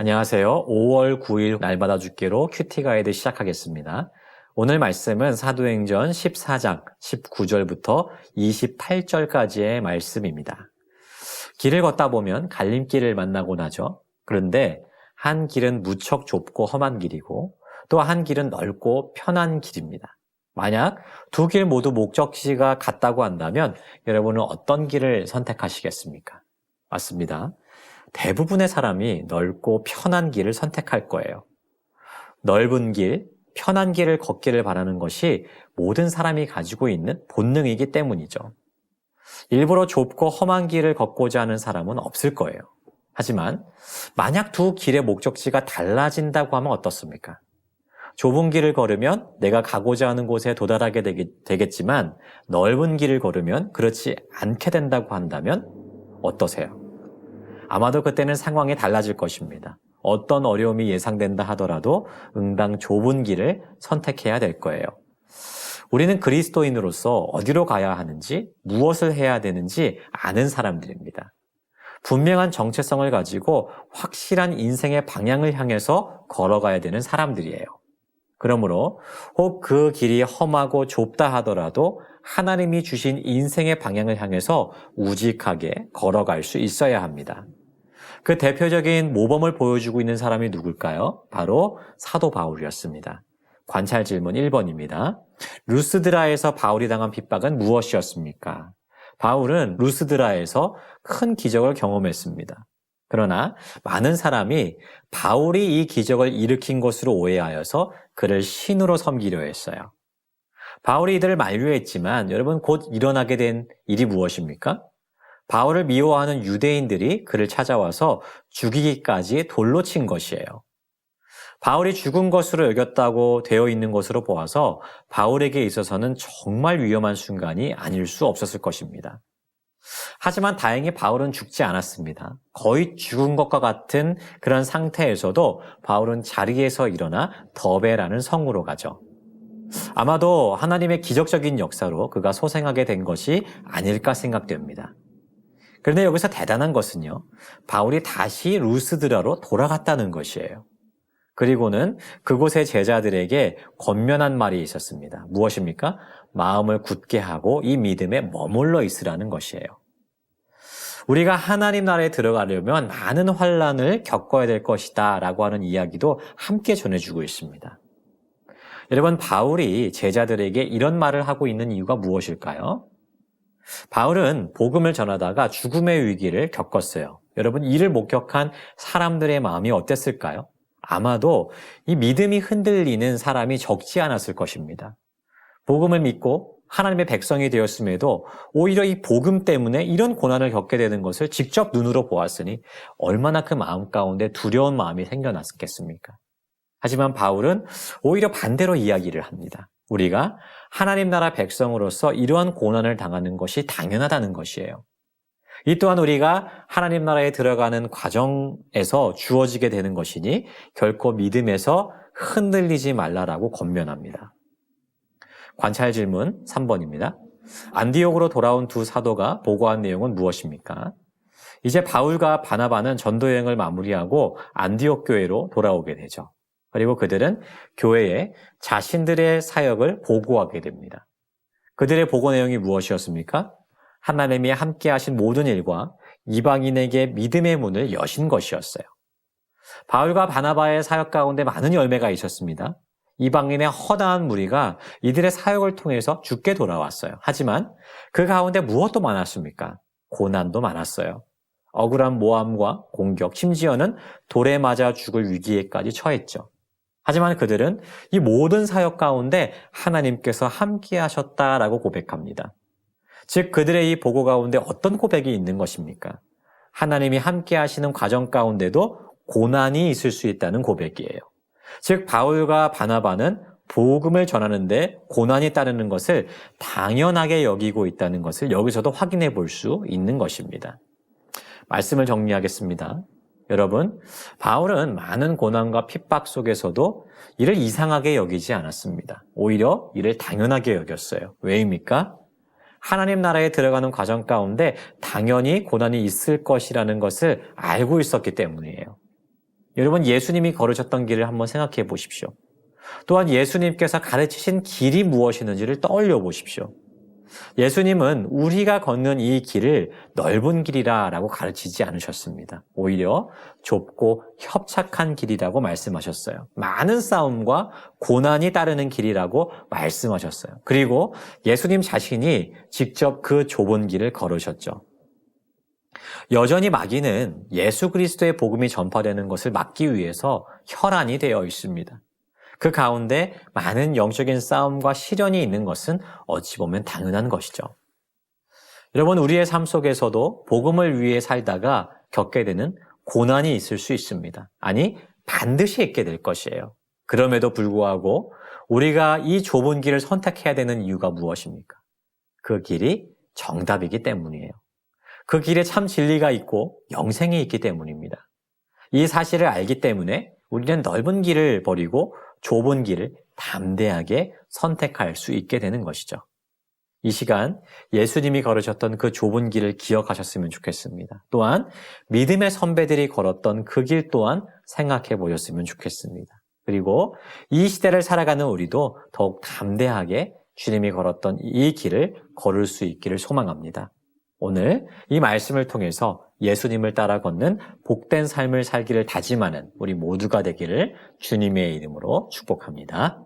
안녕하세요. 5월 9일 날마다 죽기로 큐티 가이드 시작하겠습니다. 오늘 말씀은 사도행전 14장 19절부터 28절까지의 말씀입니다. 길을 걷다 보면 갈림길을 만나곤 하죠. 그런데 한 길은 무척 좁고 험한 길이고 또 한 길은 넓고 편한 길입니다. 만약 두 길 모두 목적지가 같다고 한다면 여러분은 어떤 길을 선택하시겠습니까? 맞습니다. 대부분의 사람이 넓고 편한 길을 선택할 거예요. 넓은 길, 편한 길을 걷기를 바라는 것이 모든 사람이 가지고 있는 본능이기 때문이죠. 일부러 좁고 험한 길을 걷고자 하는 사람은 없을 거예요. 하지만 만약 두 길의 목적지가 달라진다고 하면 어떻습니까? 좁은 길을 걸으면 내가 가고자 하는 곳에 도달하게 되겠지만 넓은 길을 걸으면 그렇지 않게 된다고 한다면 어떠세요? 아마도 그때는 상황이 달라질 것입니다. 어떤 어려움이 예상된다 하더라도 응당 좁은 길을 선택해야 될 거예요. 우리는 그리스도인으로서 어디로 가야 하는지, 무엇을 해야 되는지 아는 사람들입니다. 분명한 정체성을 가지고 확실한 인생의 방향을 향해서 걸어가야 되는 사람들이에요. 그러므로 혹 그 길이 험하고 좁다 하더라도 하나님이 주신 인생의 방향을 향해서 우직하게 걸어갈 수 있어야 합니다. 그 대표적인 모범을 보여주고 있는 사람이 누굴까요? 바로 사도 바울이었습니다. 관찰 질문 1번입니다. 루스드라에서 바울이 당한 핍박은 무엇이었습니까? 바울은 루스드라에서 큰 기적을 경험했습니다. 그러나 많은 사람이 바울이 이 기적을 일으킨 것으로 오해하여서 그를 신으로 섬기려 했어요. 바울이 이들을 만류했지만 여러분 곧 일어나게 된 일이 무엇입니까? 바울을 미워하는 유대인들이 그를 찾아와서 죽이기까지 돌로 친 것이에요. 바울이 죽은 것으로 여겼다고 되어 있는 것으로 보아서 바울에게 있어서는 정말 위험한 순간이 아닐 수 없었을 것입니다. 하지만 다행히 바울은 죽지 않았습니다. 거의 죽은 것과 같은 그런 상태에서도 바울은 자리에서 일어나 더베라는 성으로 가죠. 아마도 하나님의 기적적인 역사로 그가 소생하게 된 것이 아닐까 생각됩니다. 그런데 여기서 대단한 것은요, 바울이 다시 루스드라로 돌아갔다는 것이에요. 그리고는 그곳의 제자들에게 권면한 말이 있었습니다. 무엇입니까? 마음을 굳게 하고 이 믿음에 머물러 있으라는 것이에요. 우리가 하나님 나라에 들어가려면 많은 환난을 겪어야 될 것이다 라고 하는 이야기도 함께 전해주고 있습니다. 여러분, 바울이 제자들에게 이런 말을 하고 있는 이유가 무엇일까요? 바울은 복음을 전하다가 죽음의 위기를 겪었어요. 여러분, 이를 목격한 사람들의 마음이 어땠을까요? 아마도 이 믿음이 흔들리는 사람이 적지 않았을 것입니다. 복음을 믿고 하나님의 백성이 되었음에도 오히려 이 복음 때문에 이런 고난을 겪게 되는 것을 직접 눈으로 보았으니 얼마나 그 마음 가운데 두려운 마음이 생겨났겠습니까? 하지만 바울은 오히려 반대로 이야기를 합니다. 우리가 하나님 나라 백성으로서 이러한 고난을 당하는 것이 당연하다는 것이에요. 이 또한 우리가 하나님 나라에 들어가는 과정에서 주어지게 되는 것이니 결코 믿음에서 흔들리지 말라라고 권면합니다. 관찰 질문 3번입니다. 안디옥으로 돌아온 두 사도가 보고한 내용은 무엇입니까? 이제 바울과 바나바는 전도여행을 마무리하고 안디옥 교회로 돌아오게 되죠. 그리고 그들은 교회에 자신들의 사역을 보고하게 됩니다. 그들의 보고 내용이 무엇이었습니까? 하나님이 함께 하신 모든 일과 이방인에게 믿음의 문을 여신 것이었어요. 바울과 바나바의 사역 가운데 많은 열매가 있었습니다. 이방인의 허다한 무리가 이들의 사역을 통해서 죽게 돌아왔어요. 하지만 그 가운데 무엇도 많았습니까? 고난도 많았어요. 억울한 모함과 공격, 심지어는 돌에 맞아 죽을 위기에까지 처했죠. 하지만 그들은 이 모든 사역 가운데 하나님께서 함께 하셨다라고 고백합니다. 즉 그들의 이 보고 가운데 어떤 고백이 있는 것입니까? 하나님이 함께 하시는 과정 가운데도 고난이 있을 수 있다는 고백이에요. 즉 바울과 바나바는 복음을 전하는데 고난이 따르는 것을 당연하게 여기고 있다는 것을 여기서도 확인해 볼 수 있는 것입니다. 말씀을 정리하겠습니다. 여러분, 바울은 많은 고난과 핍박 속에서도 이를 이상하게 여기지 않았습니다. 오히려 이를 당연하게 여겼어요. 왜입니까? 하나님 나라에 들어가는 과정 가운데 당연히 고난이 있을 것이라는 것을 알고 있었기 때문이에요. 여러분, 예수님이 걸으셨던 길을 한번 생각해 보십시오. 또한 예수님께서 가르치신 길이 무엇이는지를 떠올려 보십시오. 예수님은 우리가 걷는 이 길을 넓은 길이라고 가르치지 않으셨습니다. 오히려 좁고 협착한 길이라고 말씀하셨어요. 많은 싸움과 고난이 따르는 길이라고 말씀하셨어요. 그리고 예수님 자신이 직접 그 좁은 길을 걸으셨죠. 여전히 마귀는 예수 그리스도의 복음이 전파되는 것을 막기 위해서 혈안이 되어 있습니다. 그 가운데 많은 영적인 싸움과 시련이 있는 것은 어찌 보면 당연한 것이죠. 여러분, 우리의 삶 속에서도 복음을 위해 살다가 겪게 되는 고난이 있을 수 있습니다. 아니, 반드시 있게 될 것이에요. 그럼에도 불구하고 우리가 이 좁은 길을 선택해야 되는 이유가 무엇입니까? 그 길이 정답이기 때문이에요. 그 길에 참 진리가 있고 영생이 있기 때문입니다. 이 사실을 알기 때문에 우리는 넓은 길을 버리고 좁은 길을 담대하게 선택할 수 있게 되는 것이죠. 이 시간 예수님이 걸으셨던 그 좁은 길을 기억하셨으면 좋겠습니다. 또한 믿음의 선배들이 걸었던 그 길 또한 생각해 보셨으면 좋겠습니다. 그리고 이 시대를 살아가는 우리도 더욱 담대하게 주님이 걸었던 이 길을 걸을 수 있기를 소망합니다. 오늘 이 말씀을 통해서 예수님을 따라 걷는 복된 삶을 살기를 다짐하는 우리 모두가 되기를 주님의 이름으로 축복합니다.